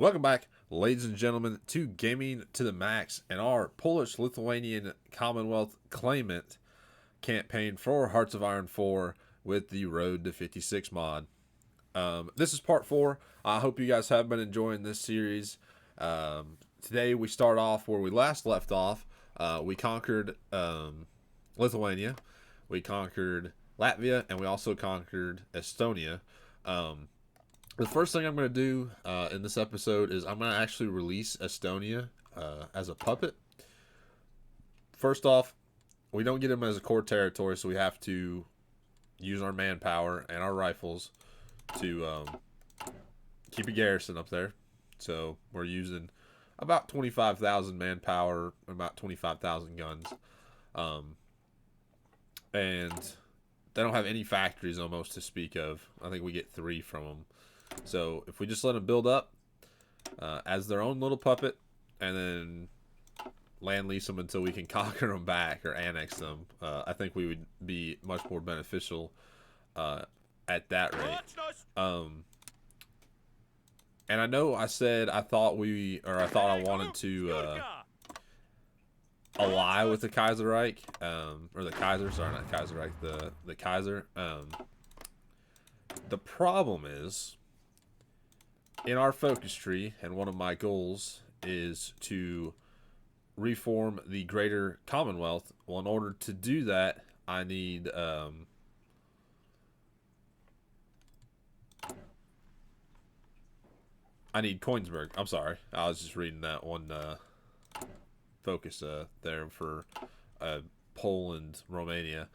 Welcome back, ladies and gentlemen, to Gaming to the Max and our Polish-Lithuanian Commonwealth Claimant campaign for Hearts of Iron 4 with the Road to 56 mod. This is part 4. I hope you guys have been enjoying this series. Today we start off where we last left off. We conquered Lithuania, we conquered Latvia, and we also conquered Estonia. The first thing I'm going to do in this episode is I'm going to actually release Estonia as a puppet. First off, we don't get him as a core territory, so we have to use our manpower and our rifles to keep a garrison up there. So we're using about 25,000 manpower, about 25,000 guns. And they don't have any factories almost to speak of. I think we get 3 from them. So if we just let them build up as their own little puppet and then land lease them until we can conquer them back or annex them, I think we would be much more beneficial at that rate. And I know I said I thought I wanted to ally with the Kaiserreich, or the Kaiser, sorry, not Kaiserreich, the Kaiser. The problem is, in our focus tree, and one of my goals is to reform the Greater Commonwealth. Well, in order to do that, I need Koenigsberg. I'm sorry, I was just reading that one focus there for Poland, Romania.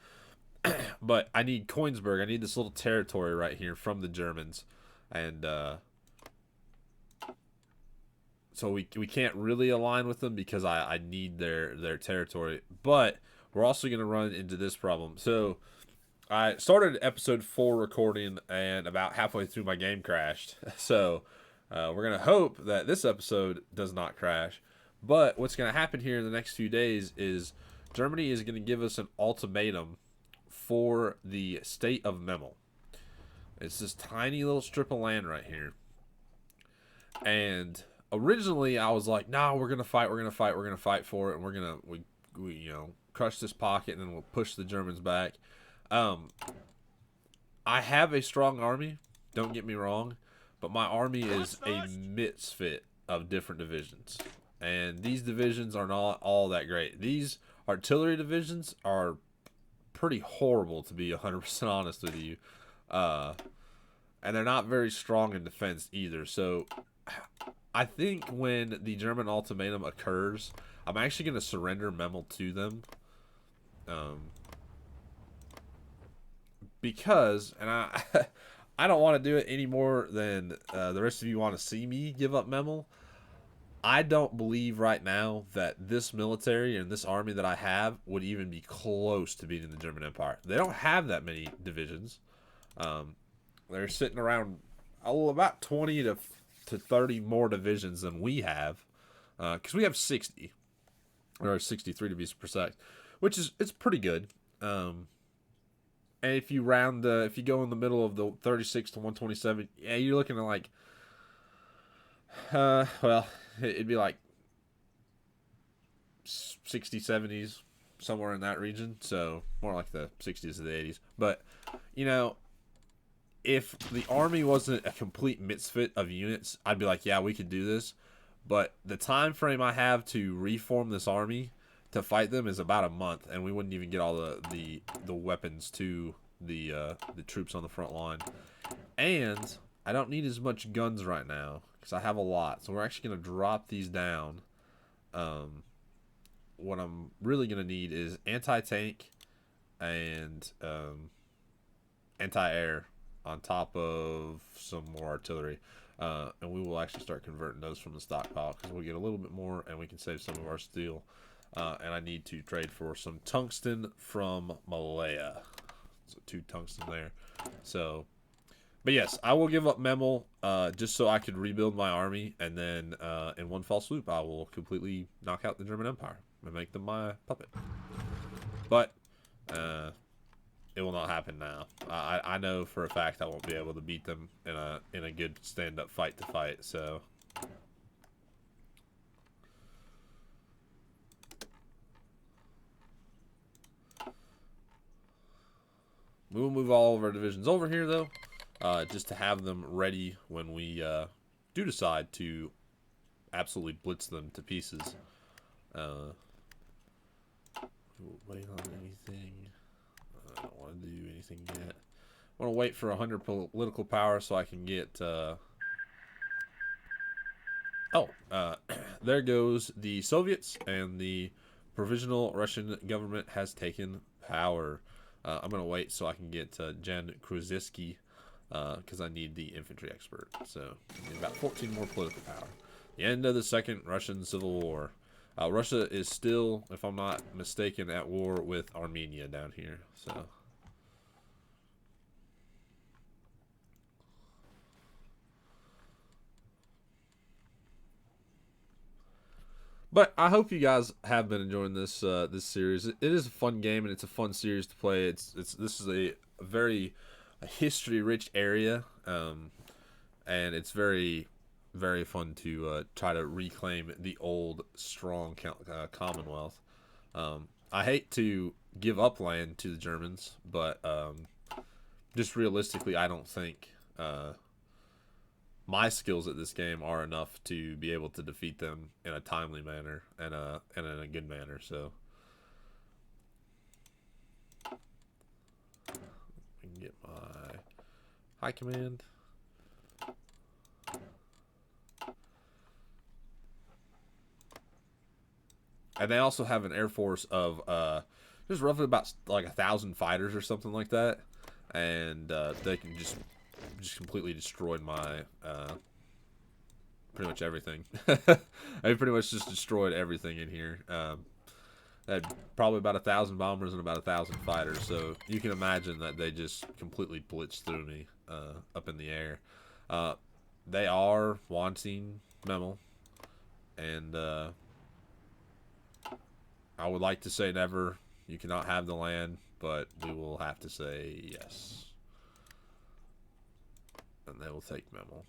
But I need Koenigsberg. I need this little territory right here from the Germans, and so we can't really align with them because I need their territory. But we're also going to run into this problem. So I started episode 4 recording, and about halfway through my game crashed. So we're going to hope that this episode does not crash. But what's going to happen here in the next few days is Germany is going to give us an ultimatum for the state of Memel. It's this tiny little strip of land right here. And originally I was like, nah, we're going to fight for it, and we're going to we you know, crush this pocket, and then we'll push the Germans back. I have a strong army, don't get me wrong, but my army is a misfit of different divisions. And these divisions are not all that great. These artillery divisions are pretty horrible, to be 100% honest with you. And they're not very strong in defense either. So I think when the German ultimatum occurs, I'm actually going to surrender Memel to them. Because, and I don't want to do it any more than the rest of you want to see me give up Memel. I don't believe right now that this military and this army that I have would even be close to beating the German Empire. They don't have that many divisions. They're sitting around about 20 to 30 more divisions than we have, because we have 60 or 63 to be precise, which is it's pretty good. And if you if you go in the middle of the 36 to 127, yeah, you're looking at like, well, it'd be like 60, 70s, somewhere in that region. So more like the 60s to the 80s. But, you know, if the army wasn't a complete misfit of units, I'd be like, yeah, we could do this. But the time frame I have to reform this army to fight them is about a month, and we wouldn't even get all the weapons to the troops on the front line. And I don't need as much guns right now because I have a lot. So we're actually going to drop these down. What I'm really going to need is anti-tank and anti-air on top of some more artillery. And we will actually start converting those from the stockpile because we'll get a little bit more and we can save some of our steel. And I need to trade for some tungsten from Malaya. So 2 tungsten there. So, but yes, I will give up Memel just so I could rebuild my army, and then in one fell swoop I will completely knock out the German Empire and make them my puppet. But it will not happen now. I know for a fact I won't be able to beat them in a good stand-up fight to fight. So We will move all of our divisions over here, though, just to have them ready when we do decide to absolutely blitz them to pieces. Wait on anything. I don't want to do anything yet. I want to wait for 100 political power so I can get... there goes the Soviets, and the Provisional Russian government has taken power. I'm going to wait so I can get Jan Kruziski, because I need the infantry expert. So, I need about 14 more political power. The end of the Second Russian Civil War. Russia is still, if I'm not mistaken, at war with Armenia down here. So... But I hope you guys have been enjoying this this series. It is a fun game, and it's a fun series to play. This is a very history-rich area, and it's very fun to try to reclaim the old strong Commonwealth. I hate to give up land to the Germans, but just realistically, I don't think my skills at this game are enough to be able to defeat them in a timely manner and in a good manner. So I can get my high command. And they also have an air force of just roughly about like 1,000 fighters or something like that, and they can just completely destroyed my pretty much everything. I pretty much just destroyed everything in here. I had probably about 1,000 bombers and about 1,000 fighters, so you can imagine that they just completely blitzed through me up in the air. They are wanting Memel, and I would like to say never. You cannot have the land, but we will have to say yes. And they will take Memel.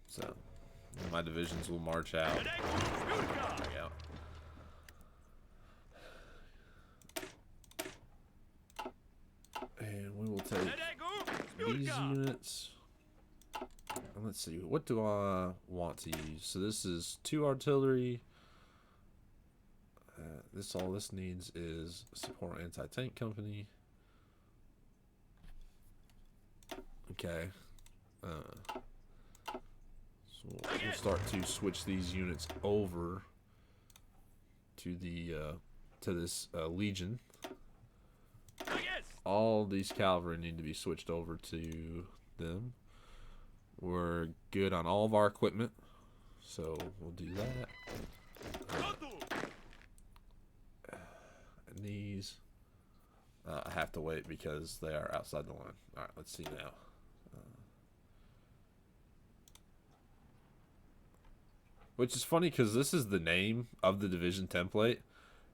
So, my divisions will march out. There we go. And we will take these units. Let's see, what do I want to use? So this is 2 artillery. All this needs is support anti-tank company. Okay. So we'll start to switch these units over to the to this legion. All these cavalry need to be switched over to them. We're good on all of our equipment, so we'll do that. And these, I have to wait because they are outside the line. Alright, let's see now. Which is funny because this is the name of the division template,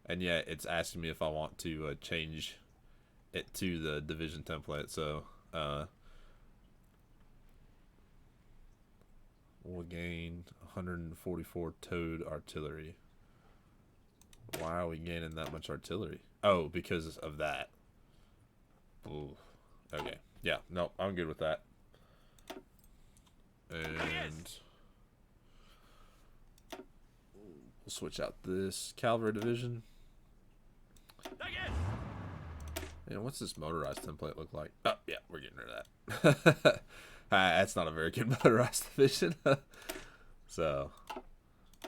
and yet it's asking me if I want to change it to the division template. So, we'll gain 144 towed artillery. Why are we gaining that much artillery? Oh, because of that. Ooh. Okay. Yeah, no, I'm good with that. And we'll switch out this cavalry division. And what's this motorized template look like? Oh, yeah, we're getting rid of that. That's not a very good motorized division. So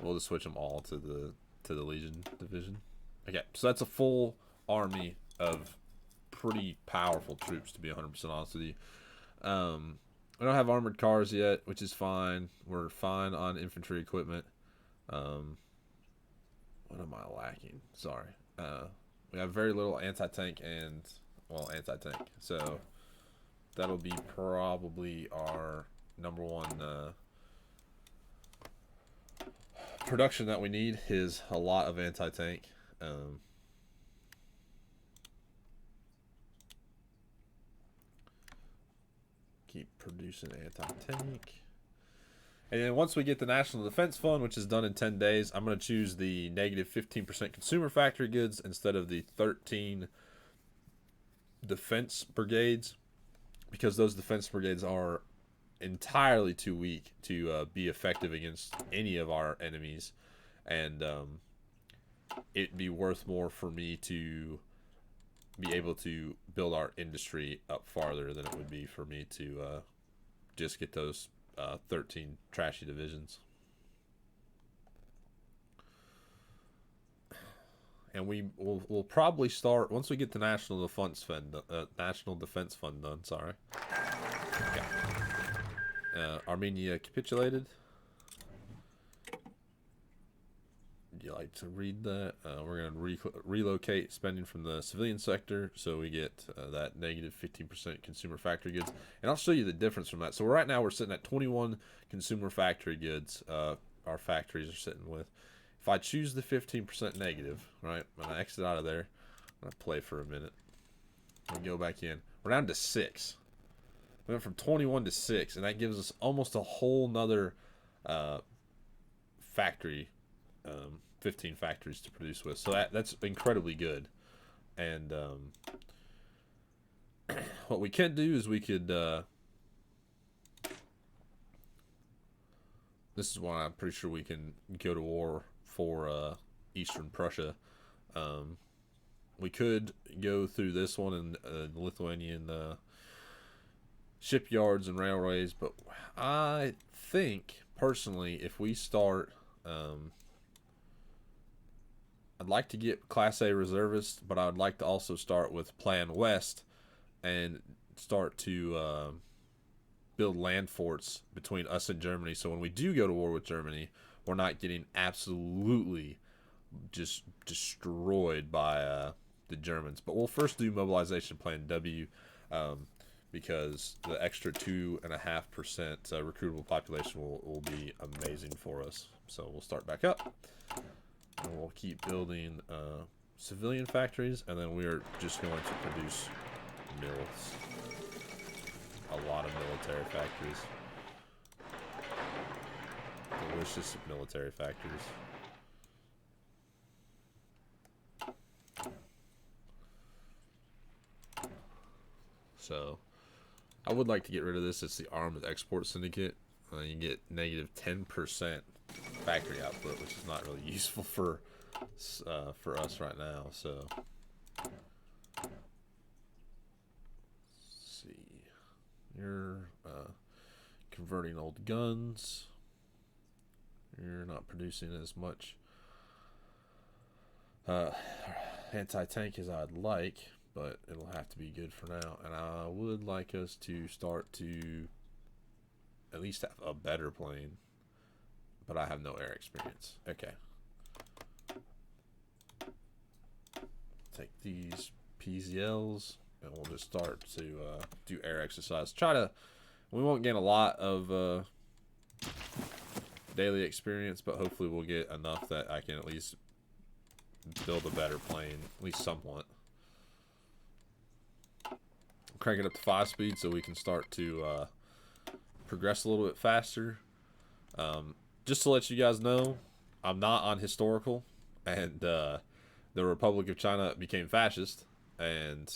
we'll just switch them all to the Legion division. Okay, so that's a full army of pretty powerful troops, to be 100% honest with you. We don't have armored cars yet, which is fine. We're fine on infantry equipment. What am I lacking? Sorry. We have very little anti-tank and, well, anti-tank. So that'll be probably our number one production that we need is a lot of anti-tank. Keep producing anti-tank. And then once we get the National Defense Fund, which is done in 10 days, I'm going to choose the negative 15% consumer factory goods instead of the 13 defense brigades, because those defense brigades are entirely too weak to be effective against any of our enemies. And it'd be worth more for me to be able to build our industry up farther than it would be for me to just get those 13 trashy divisions. And we'll probably start once we get the National Defense Fund done. Sorry. Okay. Armenia capitulated. Would you like to read that? We're going to relocate spending from the civilian sector, so we get that negative 15% consumer factory goods. And I'll show you the difference from that. So right now we're sitting at 21 consumer factory goods. Our factories are sitting with. If I choose the 15% negative, right, when I exit out of there, I'm going to play for a minute. And go back in. We're down to 6. We went from 21 to 6, and that gives us almost a whole nother factory, 15 factories to produce with. So that's incredibly good. And what we can do is we could... this is why I'm pretty sure we can go to war for Eastern Prussia. We could go through this one in the Lithuanian shipyards and railways, but I think personally, if we start, I'd like to get Class A reservists, but I would like to also start with Plan West and start to build land forts between us and Germany. So when we do go to war with Germany, we're not getting absolutely just destroyed by the Germans. But we'll first do mobilization plan W, because the extra 2.5% recruitable population will be amazing for us. So we'll start back up, and we'll keep building civilian factories, and then we're just going to produce mills. A lot of military factories. Delicious military factories. So, I would like to get rid of this. It's the Arms Export Syndicate. You get negative 10% factory output, which is not really useful for us right now. So, let's see. You're converting old guns. You're not producing as much anti-tank as I'd like, but it'll have to be good for now. And I would like us to start to at least have a better plane, but I have no air experience. Okay. Take these PZLs, and we'll just start to do air exercise. We won't gain a lot of daily experience, but hopefully we'll get enough that I can at least build a better plane, at least somewhat. Crank it up to 5 speed so we can start to progress a little bit faster. Just to let you guys know, I'm not on historical, and the Republic of China became fascist and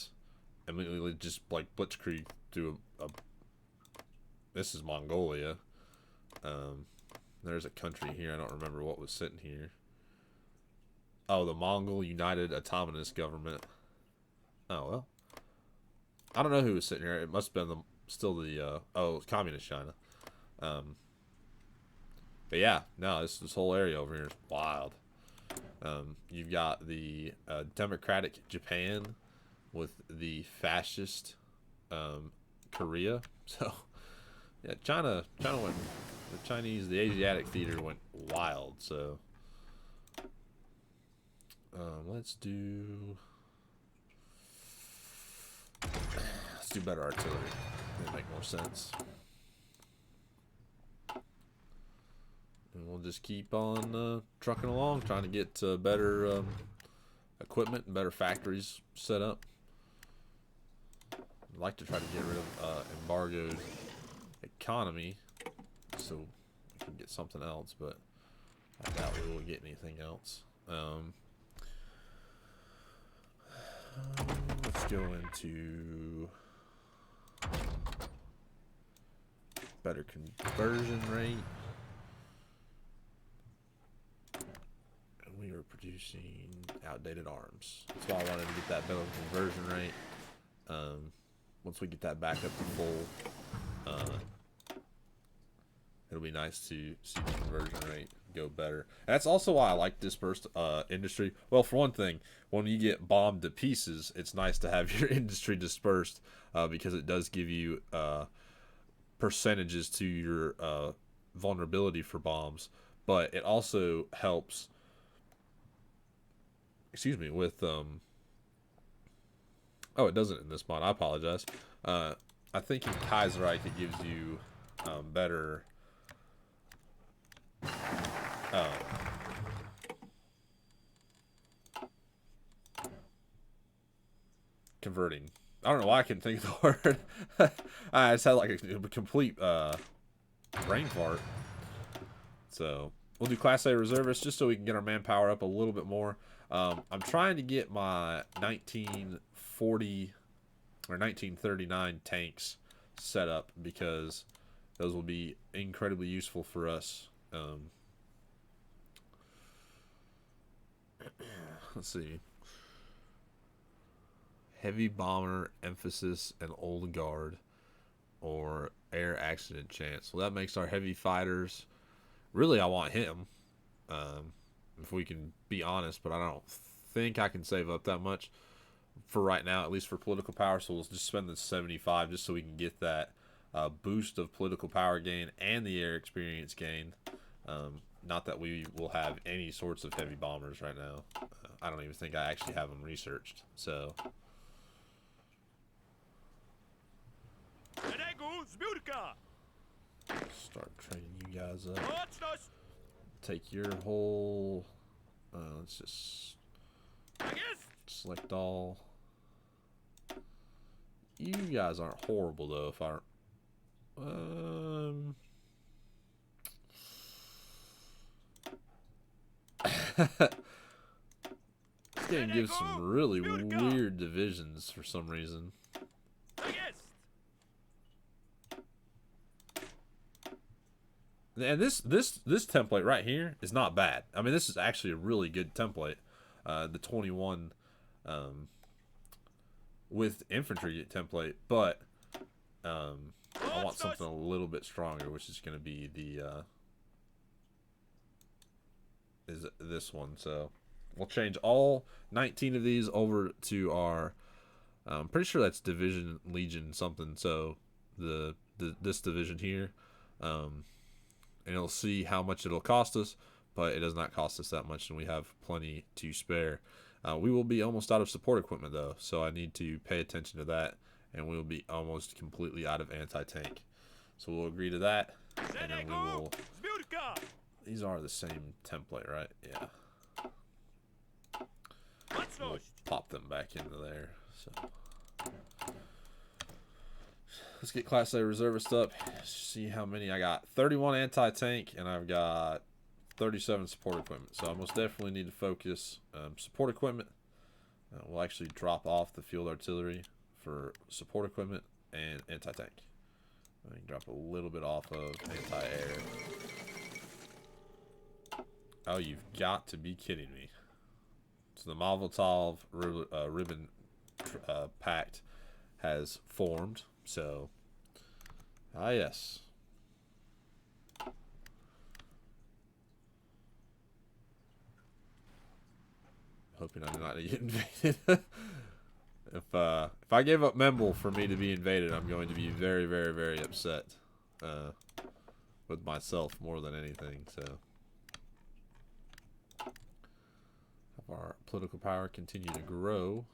immediately just like blitzkrieg through this is Mongolia. There's a country here. I don't remember what was sitting here. Oh, the Mongol United Autonomous Government. Oh, well. I don't know who was sitting here. It must have been Communist China. But yeah, no, this whole area over here is wild. You've got the democratic Japan with the fascist Korea. So, yeah, China went... the Asiatic theater went wild, so let's do better artillery. It'll make more sense. And we'll just keep on trucking along, trying to get better equipment and better factories set up. I'd like to try to get rid of embargoed economy so we can get something else, but I doubt we will get anything else. Let's go into better conversion rate. And we are producing outdated arms. That's why I wanted to get that better conversion rate. Once we get that back up to full, it'll be nice to see the conversion rate go better. And that's also why I like dispersed industry. Well, for one thing, when you get bombed to pieces, it's nice to have your industry dispersed because it does give you percentages to your vulnerability for bombs. But it also helps, excuse me, with oh, it doesn't in this mod. I apologize. I think in Kaiserreich it gives you better converting. I don't know why I couldn't think of the word. I just had like a complete brain fart. So we'll do Class A reservists just so we can get our manpower up a little bit more. I'm trying to get my 1940 or 1939 tanks set up because those will be incredibly useful for us. Let's see. Heavy bomber, emphasis, and old guard, or air accident chance. Well, that makes our heavy fighters. Really, I want him. If we can be honest, but I don't think I can save up that much for right now, at least for political power. So we'll just spend the 75 just so we can get that boost of political power gain and the air experience gain. Not that we will have any sorts of heavy bombers right now. I don't even think I actually have them researched. So start training you guys up. Take your whole. Let's just select all. You guys aren't horrible though. If I this game gives some really weird divisions for some reason. And this template right here is not bad. I mean, this is actually a really good template. The 21 with infantry template, but I want something a little bit stronger, which is going to be the is this one. So we'll change all 19 of these over to our. I'm pretty sure that's division legion something. So this division here. And it'll see how much it'll cost us, but it does not cost us that much, and we have plenty to spare. We will be almost out of support equipment, though, so I need to pay attention to that, and we will be almost completely out of anti-tank. So we'll agree to that, and then we will... These are the same template, right? Yeah. We'll pop them back into there, so... Let's get Class A reservist up. See how many I got. 31 anti-tank, and I've got 37 support equipment. So I most definitely need to focus support equipment. We'll actually drop off the field artillery for support equipment and anti-tank. I can drop a little bit off of anti-air. Oh, you've got to be kidding me. So the Molotov ribbon pact has formed. So, yes. Hoping I do not get invaded. If I gave up Memble for me to be invaded, I'm going to be very, very, very upset with myself more than anything. So, have our political power continue to grow.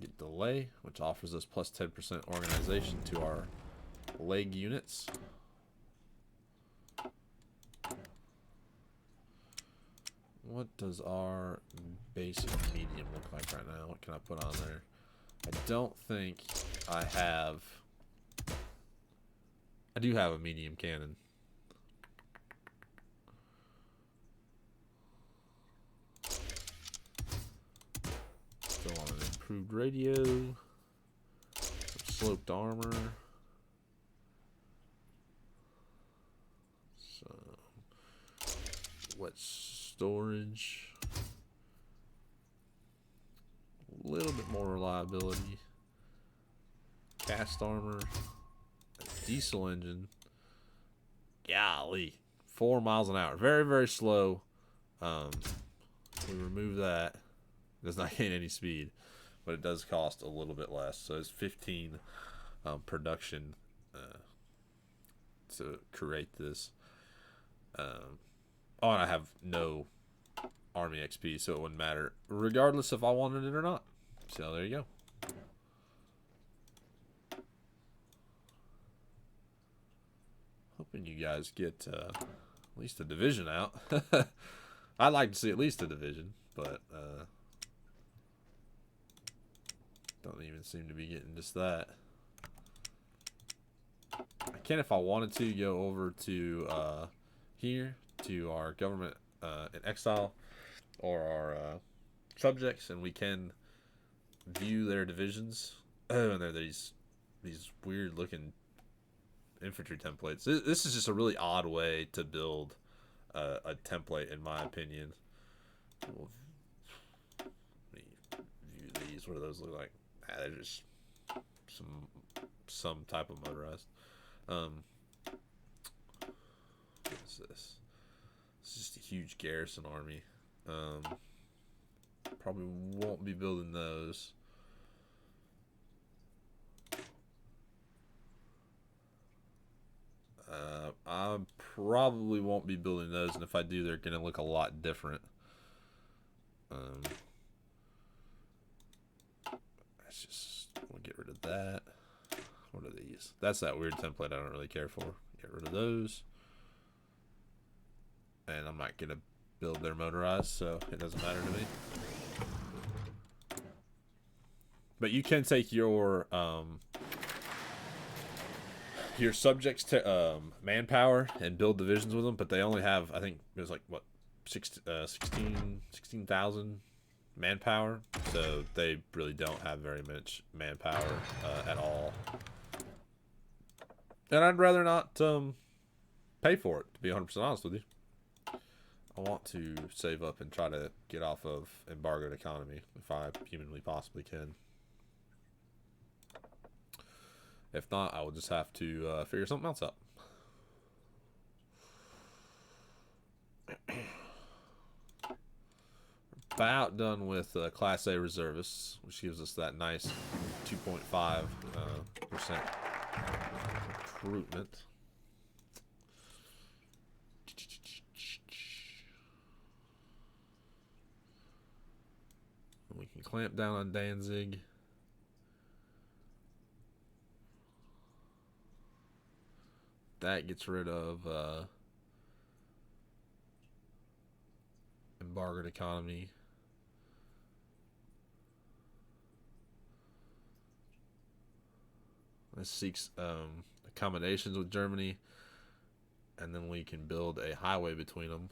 Get delay, which offers us plus 10% organization to our leg units. What does our basic medium look like right now? What can I put on there? I don't think I have... I do have a medium cannon. Still on an improved radio. Some sloped armor. Some wet storage. A little bit more reliability. Cast armor. A diesel engine. Golly. 4 miles an hour. Very, very slow. We remove that. It does not gain any speed, but it does cost a little bit less. So it's 15 production to create this. Oh, and I have no army XP, so it wouldn't matter regardless if I wanted it or not. So there you go. Hoping you guys get at least a division out. I'd like to see at least a division, but don't even seem to be getting just that. I can, if I wanted to, go over to here to our government in exile or our subjects, and we can view their divisions. Oh, and they're these weird looking infantry templates. This is just a really odd way to build a template, in my opinion. Let me view these. What do those look like? They're just some type of motorized. What is this? It's just a huge garrison army. Probably won't be building those. I probably won't be building those, and if I do, they're going to look a lot different. Let's just we'll get rid of that. What are these? That's that weird template I don't really care for. Get rid of those. And I'm not going to build their motorized, so it doesn't matter to me. But you can take your subjects to manpower and build divisions with them, but they only have, I think it was like what, 16,000 manpower, so they really don't have very much manpower at all. And I'd rather not pay for it, to be 100% honest with you. I want to save up and try to get off of embargoed economy if I humanly possibly can. If not, I will just have to figure something else out. About done with Class A reservists, which gives us that nice 2.5% recruitment. We can clamp down on Danzig. That gets rid of embargoed economy. This seeks accommodations with Germany, and then we can build a highway between them.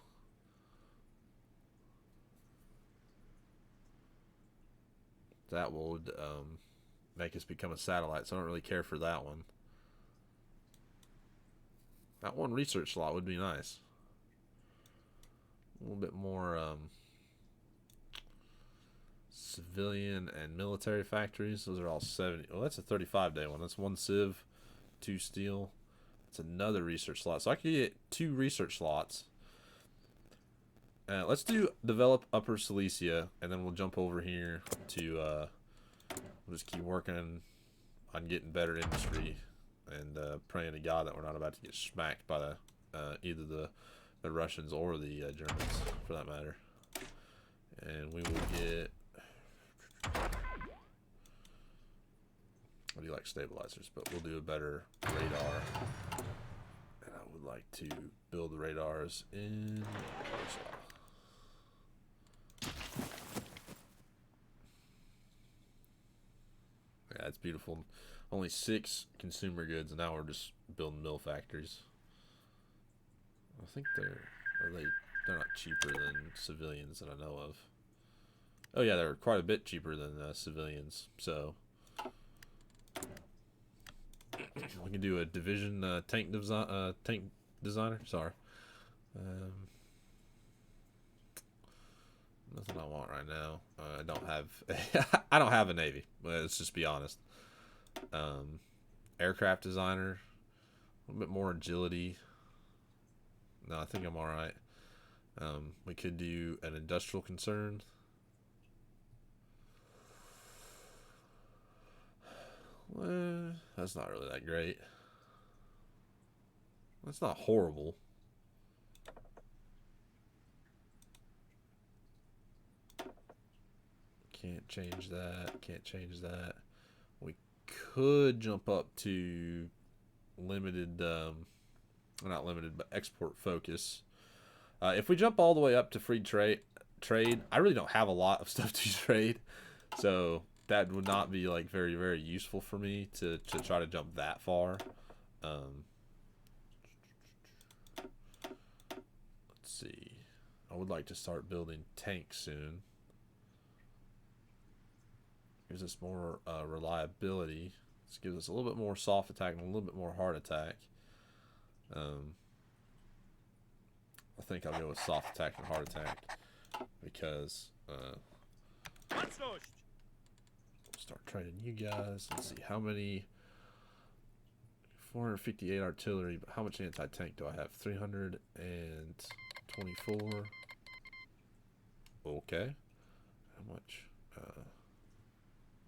That would make us become a satellite, so I don't really care for that one. That one research slot would be nice. A little bit more civilian and military factories. Those are all 70. Oh, that's a 35-day one. That's 1 civ, 2 steel. That's another research slot. So I could get 2 research slots. Let's do develop Upper Silesia, and then we'll jump over here to we'll just keep working on getting better industry and praying to God that we're not about to get smacked by either the Russians or the Germans, for that matter. And we will get... I do like stabilizers, but we'll do a better radar. And I would like to build the radars in Warsaw. Yeah, it's beautiful. Only 6 consumer goods, and now we're just building mill factories. I think they're not cheaper than civilians that I know of. Oh yeah, they're quite a bit cheaper than civilians. So we can do a division tank designer. Sorry. Nothing I want right now. I don't have. I don't have a navy. Let's just be honest. Aircraft designer. A little bit more agility. No, I think I'm all right. We could do an industrial concern. Well, that's not really that great. That's not horrible. Can't change that. Can't change that. We could jump up to limited, not limited, but export focus. If we jump all the way up to free trade, I really don't have a lot of stuff to trade, so that would not be like very, very useful for me to try to jump that far. Let's see. I would like to start building tanks soon. Gives us more reliability. This gives us a little bit more soft attack and a little bit more hard attack. I think I'll go with soft attack and hard attack because we'll start training you guys. Let's see how many. 458 artillery, but how much anti-tank do I have? 324. Okay. How much?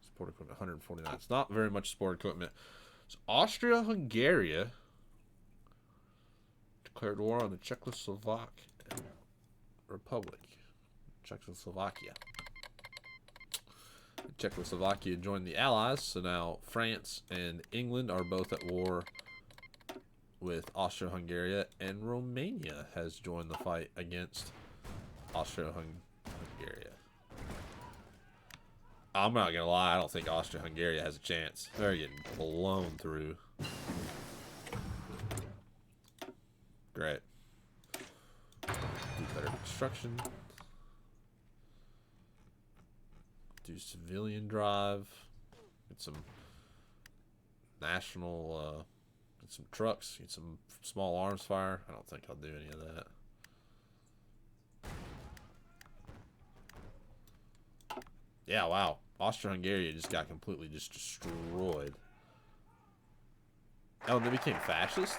Support equipment, 149. It's not very much support equipment. So Austria-Hungary declared war on the Czechoslovak Republic. Czechoslovakia. Czechoslovakia joined the Allies, so now France and England are both at war with Austria-Hungary, and Romania has joined the fight against Austria-Hungary. I'm not gonna lie, I don't think Austria-Hungary has a chance. They're getting blown through. Great. Do better construction. Do civilian drive. Get some national, get some trucks. Get some small arms fire. I don't think I'll do any of that. Yeah, wow. Austria-Hungary just got completely just destroyed. Oh, and they became fascist?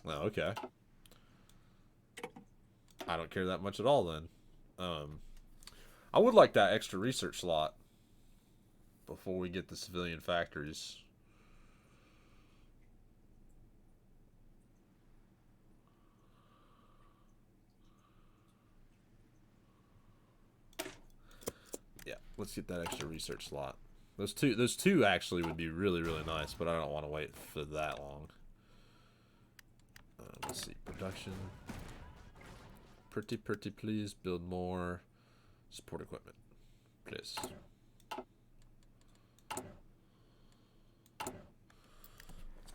Oh, okay. I don't care that much at all then. I would like that extra research slot before we get the civilian factories. Yeah, let's get that extra research slot. Those two actually would be really, really nice, but I don't want to wait for that long. Let's see, production. Pretty please build more support equipment, please.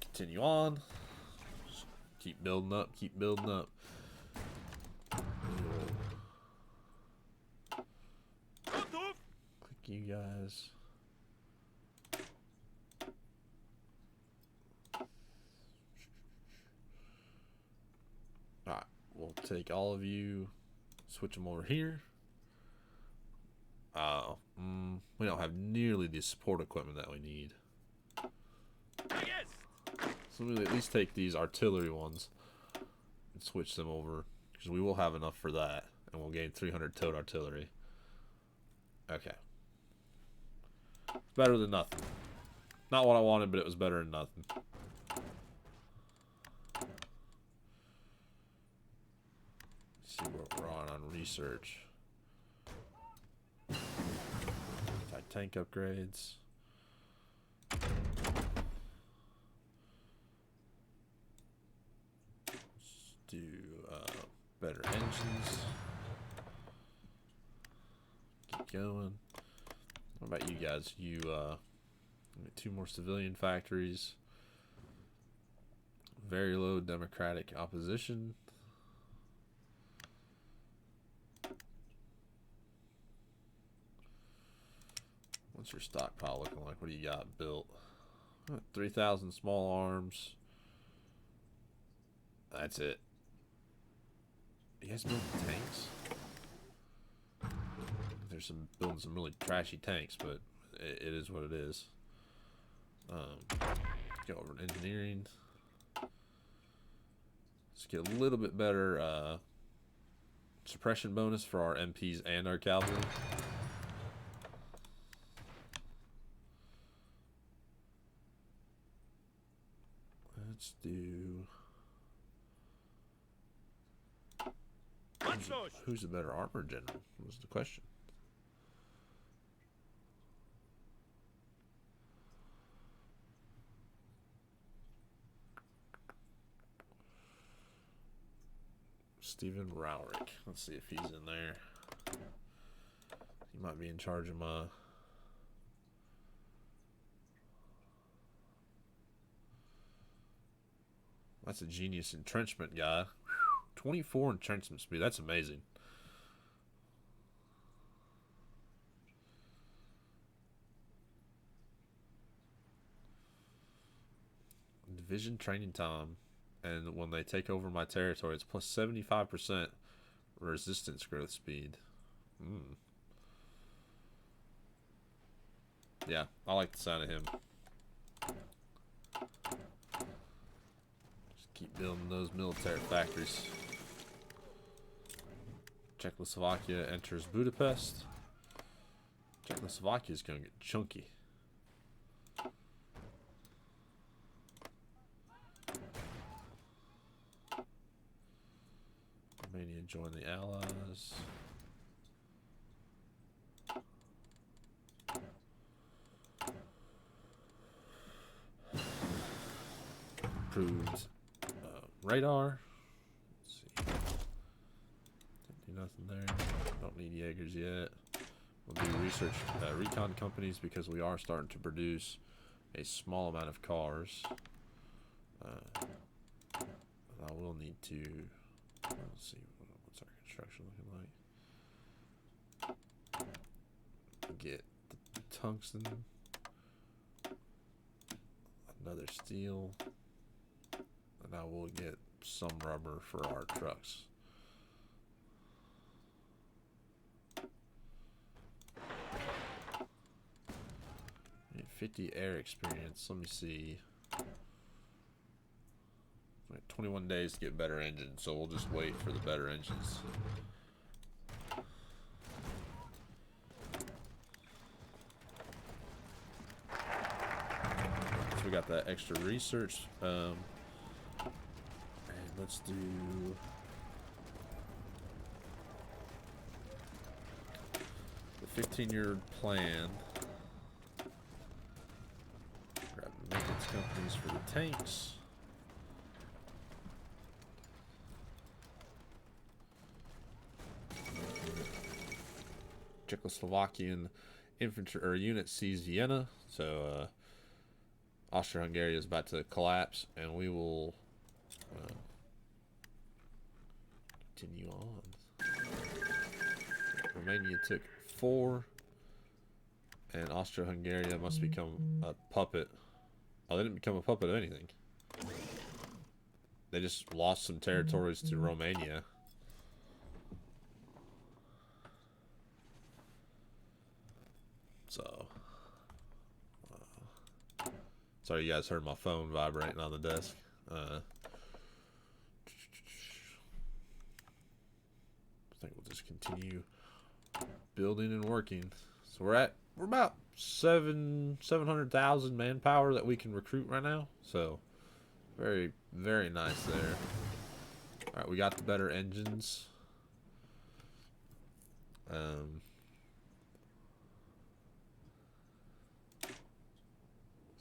Continue on. Just keep building up. Keep building up. Click you guys. Alright, we'll take all of you, switch them over here. We don't have nearly the support equipment that we need. So we'll at least take these artillery ones and switch them over, because we will have enough for that, and we'll gain 300 towed artillery. Okay. Better than nothing. Not what I wanted, but it was better than nothing. Let's see what we're on research. Tank upgrades. Let's do better engines. Keep going. What about you guys? You 2 more civilian factories. Very low democratic opposition. What's your stockpile looking like? What do you got built? 3,000 small arms. That's it. You guys building tanks? There's some building some really trashy tanks, but it is what it is. Go over to engineering. Let's get a little bit better suppression bonus for our MPs and our cavalry. Let's do. Who's the better armor general? Was the question. Stephen Rowrick. Let's see if he's in there. He might be in charge of my. That's a genius entrenchment guy. 24 entrenchment speed. That's amazing. Division training time. And when they take over my territory, it's plus 75% resistance growth speed. Yeah, I like the sound of him. Just keep building those military factories. Czechoslovakia enters Budapest. Czechoslovakia is going to get chunky. Romania join the Allies. Improved radar. Let's see. Don't do nothing there. Don't need Jaegers yet. We'll do research recon companies because we are starting to produce a small amount of cars. I will need to. Let's see, what's our construction looking like? Get the tungsten, another steel, and I will get some rubber for our trucks. 50 air experience. Let me see. 21 days to get better engines, so we'll just wait for the better engines. So we got that extra research. And let's do the 15-year plan. Grab maintenance companies for the tanks. Czechoslovakian infantry or unit sees Vienna, so Austria-Hungary is about to collapse, and we will continue on. Romania took 4, and Austria-Hungary must become a puppet. Oh, they didn't become a puppet of anything. They just lost some territories to Romania. So, sorry you guys heard my phone vibrating on the desk. I think we'll just continue building and working. So we're about 700,000 manpower that we can recruit right now. So very, very nice there. All right, we got the better engines.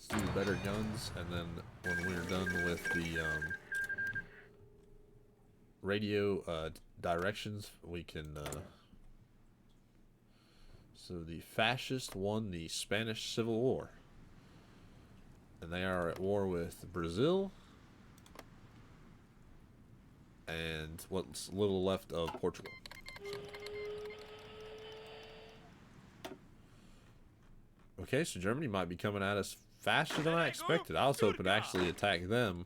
Do better guns, and then when we're done with the radio directions, we can so the fascists won the Spanish Civil War. And they are at war with Brazil and what's little left of Portugal. Okay, so Germany might be coming at us faster than I expected. I was hoping to actually attack them,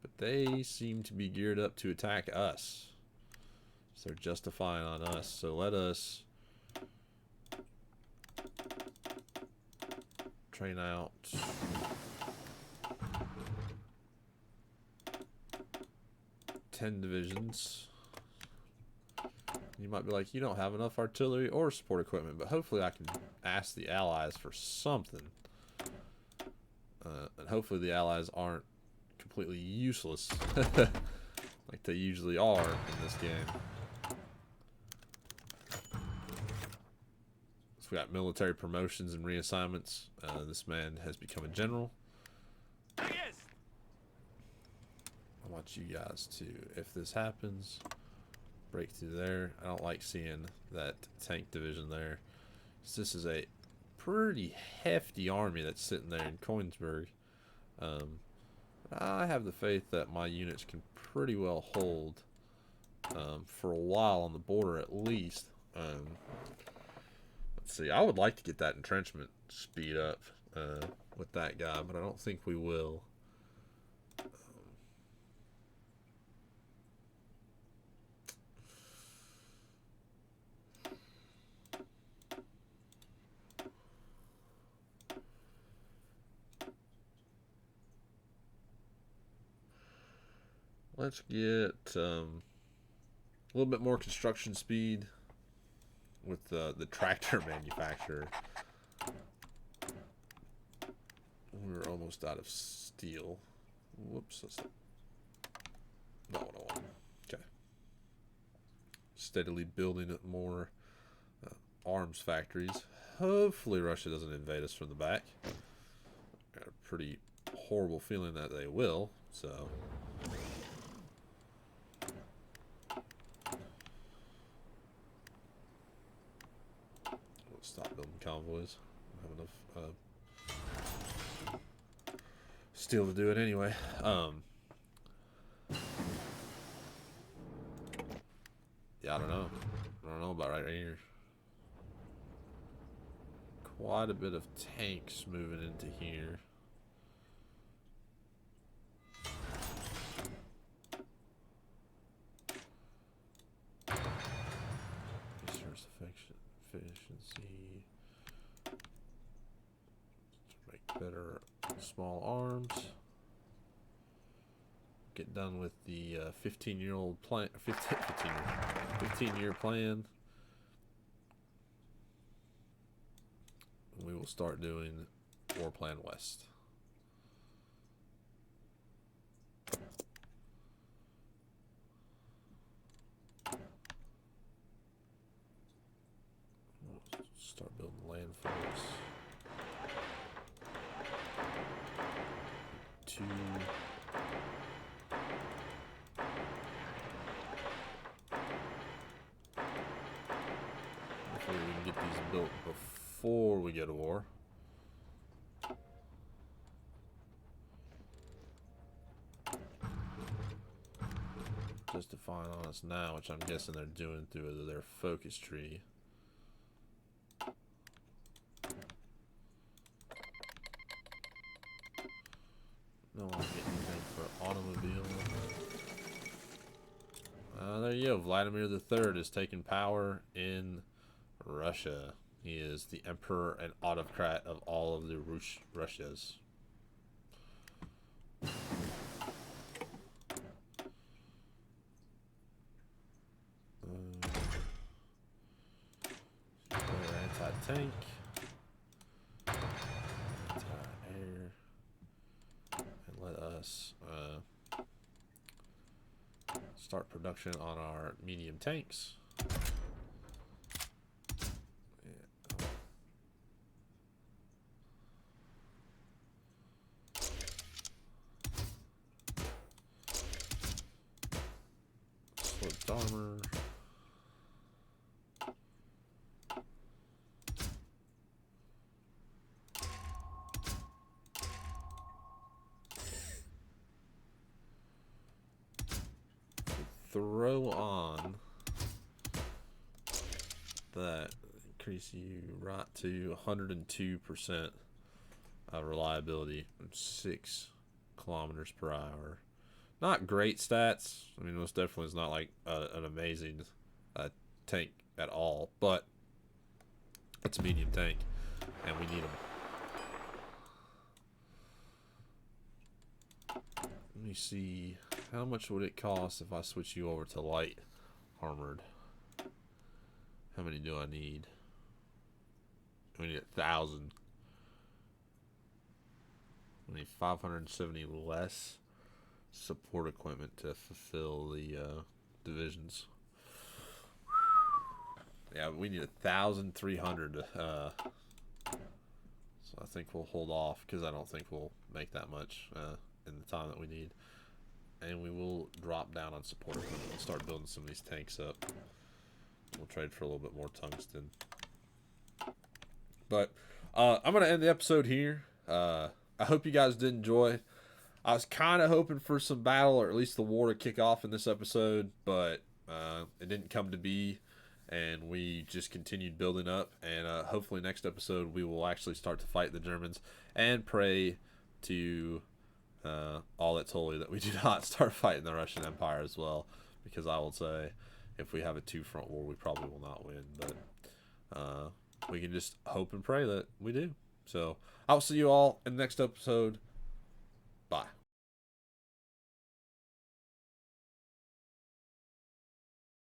but they seem to be geared up to attack us. So they're justifying on us. So let us train out. Divisions. You might be like, you don't have enough artillery or support equipment, but hopefully I can ask the Allies for something. And hopefully the Allies aren't completely useless like they usually are in this game. So we got military promotions and reassignments. This man has become a general. I want you guys to, if this happens, break through there. I don't like seeing that tank division there. So this is a pretty hefty army that's sitting there in Koenigsberg. I have the faith that my units can pretty well hold for a while on the border at least. Let's see, I would like to get that entrenchment speed up with that guy, but I don't think we will. Let's get a little bit more construction speed with the tractor manufacturer. We're almost out of steel. Whoops, that's not what I want. Okay. Steadily building up more arms factories. Hopefully Russia doesn't invade us from the back. Got a pretty horrible feeling that they will, so... Stop building convoys. I don't have enough steel to do it anyway. Yeah, I don't know. I don't know about right here. Quite a bit of tanks moving into here. Resource efficiency. To make better small arms. Get done with the 15-year-old plan. 15-year plan. We will start doing War Plan West. We'll start building land forts. 2. Hopefully we can get these built before we go to war. Justifying on us now, which I'm guessing they're doing through their focus tree. No one get anything for automobile. There you go. Vladimir III is taking power in Russia. He is the emperor and autocrat of all of the Russias. Anti-tank. Anti-air. And let us start production on our medium tanks. Armor. throw on that, increase you right to 102% of reliability, 6 kilometers per hour. Not great stats. I mean, most definitely is not like an amazing tank at all, but it's a medium tank, and we need them. Let me see, how much would it cost if I switch you over to light armored? How many do I need? We need 1,000. We need 570 less support equipment to fulfill the divisions. Yeah, we need 1,300. So I think we'll hold off because I don't think we'll make that much in the time that we need. And we will drop down on support equipment and start building some of these tanks up. We'll trade for a little bit more tungsten. But I'm going to end the episode here. I hope you guys did enjoy. I was kind of hoping for some battle, or at least the war to kick off in this episode, but it didn't come to be, and we just continued building up. And hopefully next episode we will actually start to fight the Germans and pray to all that's holy that we do not start fighting the Russian Empire as well, because I will say if we have a 2-front war, we probably will not win, but we can just hope and pray that we do. So I'll see you all in the next episode.